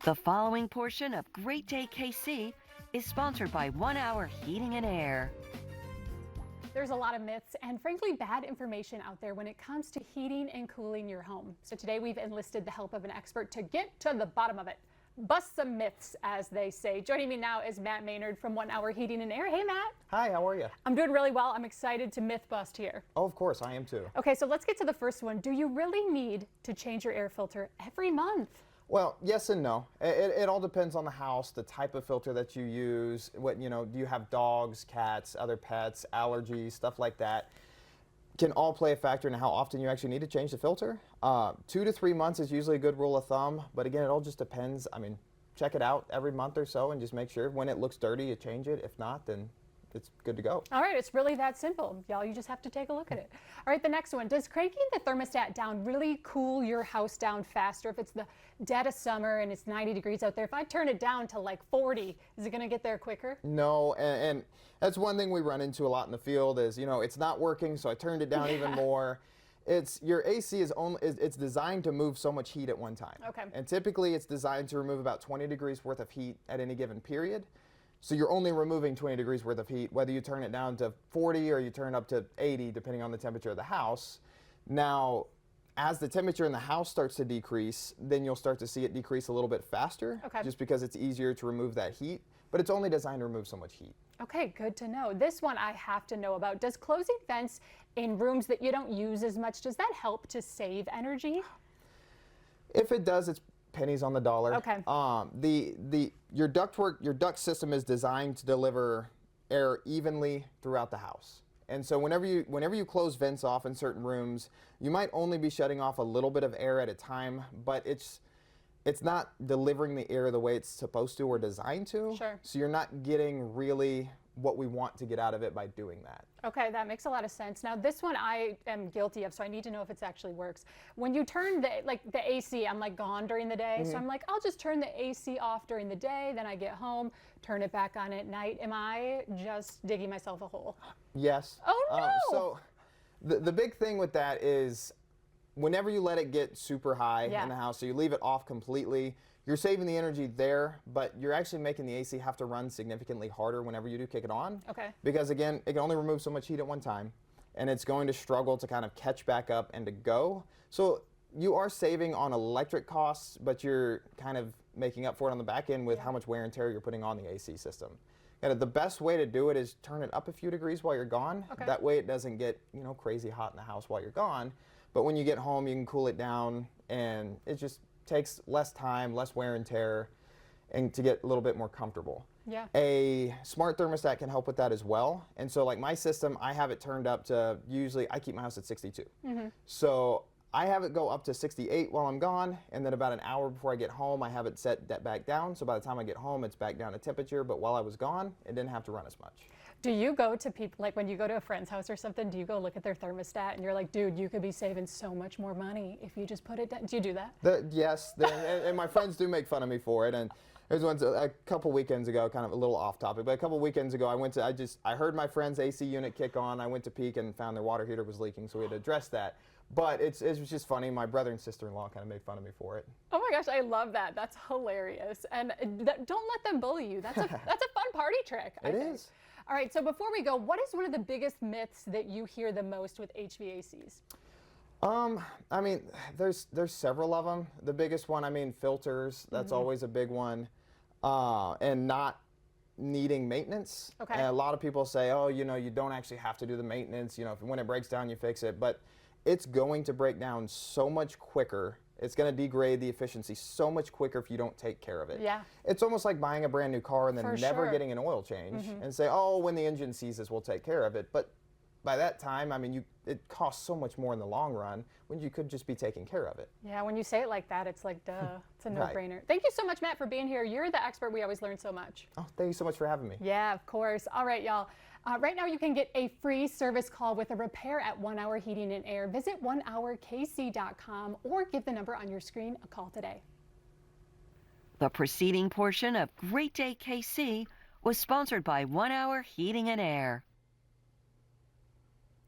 The following portion of Great Day KC is sponsored by 1 Hour Heating and Air. There's a lot of myths and frankly bad information out there when it comes to heating and cooling your home. So today we've enlisted the help of an expert to get to the bottom of it. Bust some myths, as they say. Joining me now is Matt Maynard from 1 Hour Heating and Air. Hey, Matt. Hi, how are you? I'm doing really well. I'm excited to myth bust here. Oh, of course, I am too. Okay, so let's get to the first one. Do you really need to change your air filter every month? Well, yes and no. It all depends on the house, the type of filter that you use. Do you have dogs, cats, other pets, allergies, stuff like that? Can all play a factor in how often you actually need to change the filter. 2 to 3 months is usually a good rule of thumb, but again, it all just depends. I mean, check it out every month or so and just make sure when it looks dirty, you change it. If not, then it's good to go. All right, it's really that simple. Y'all, you just have to take a look at it. All right, the next one. Does cranking the thermostat down really cool your house down faster? If it's the dead of summer and it's 90 degrees out there, if I turn it down to like 40, is it going to get there quicker? No, and that's one thing we run into a lot in the field is, it's not working, so I turned it down even more. Your AC it's designed to move so much heat at one time. Okay. And typically it's designed to remove about 20 degrees worth of heat at any given period. So you're only removing 20 degrees worth of heat, whether you turn it down to 40 or you turn it up to 80, depending on the temperature of the house. Now, as the temperature in the house starts to decrease, then you'll start to see it decrease a little bit faster, just because it's easier to remove that heat. But it's only designed to remove so much heat. Okay, good to know. This one I have to know about. Does closing vents in rooms that you don't use as much, does that help to save energy? If it does, it's pennies on the dollar. Okay. Your duct system is designed to deliver air evenly throughout the house. And so whenever you close vents off in certain rooms, you might only be shutting off a little bit of air at a time, but it's not delivering the air the way it's supposed to or designed to. Sure. So you're not getting really what we want to get out of it by doing that. Okay, that makes a lot of sense. Now this one I am guilty of, so I need to know if it actually works. When you turn the AC, I'm like gone during the day, so I'm like, I'll just turn the AC off during the day, then I get home, turn it back on at night. Am I just digging myself a hole? Yes. Oh no! So the big thing with that is whenever you let it get super high in the house, so you leave it off completely, you're saving the energy there, but you're actually making the AC have to run significantly harder whenever you do kick it on. Okay. Because again, it can only remove so much heat at one time, and it's going to struggle to kind of catch back up and to go. So you are saving on electric costs, but you're kind of making up for it on the back end with how much wear and tear you're putting on the AC system. And the best way to do it is turn it up a few degrees while you're gone. Okay. That way it doesn't get, crazy hot in the house while you're gone. But when you get home, you can cool it down, and it just takes less time, less wear and tear, and to get a little bit more comfortable. Yeah. A smart thermostat can help with that as well. And so like my system, I have it turned up to, usually I keep my house at 62. So I have it go up to 68 while I'm gone, and then about an hour before I get home, I have it set that back down. So by the time I get home, it's back down to temperature, but while I was gone, it didn't have to run as much. Do you go to people, like when you go to a friend's house or something, do you go look at their thermostat and you're like, dude, you could be saving so much more money if you just put it down? Do you do that? Yes, and my friends do make fun of me for it. And there's one a couple weekends ago, kind of a little off topic, but a couple weekends ago, I heard my friend's AC unit kick on. I went to peek and found their water heater was leaking, so we had to address that. But it was just funny. My brother and sister-in-law kind of made fun of me for it. Oh my gosh, I love that. That's hilarious. And don't let them bully you. That's a fun party trick. It is. All right, so before we go, what is one of the biggest myths that you hear the most with HVACs? I mean, there's several of them. The biggest one, filters. That's always a big one. And not needing maintenance. Okay. And a lot of people say, oh, you don't actually have to do the maintenance. When it breaks down, you fix it. But it's going to break down so much quicker. It's going to degrade the efficiency so much quicker if you don't take care of it. Yeah. It's almost like buying a brand new car and then never getting an oil change and say, oh, when the engine seizes, we'll take care of it. But by that time, it costs so much more in the long run when you could just be taking care of it. Yeah, when you say it like that, it's like, duh, it's a no-brainer. Thank you so much, Matt, for being here. You're the expert. We always learn so much. Oh, thank you so much for having me. Yeah, of course. All right, y'all. Right now, you can get a free service call with a repair at 1 Hour Heating and Air. Visit onehourkc.com or give the number on your screen a call today. The preceding portion of Great Day KC was sponsored by 1 Hour Heating and Air.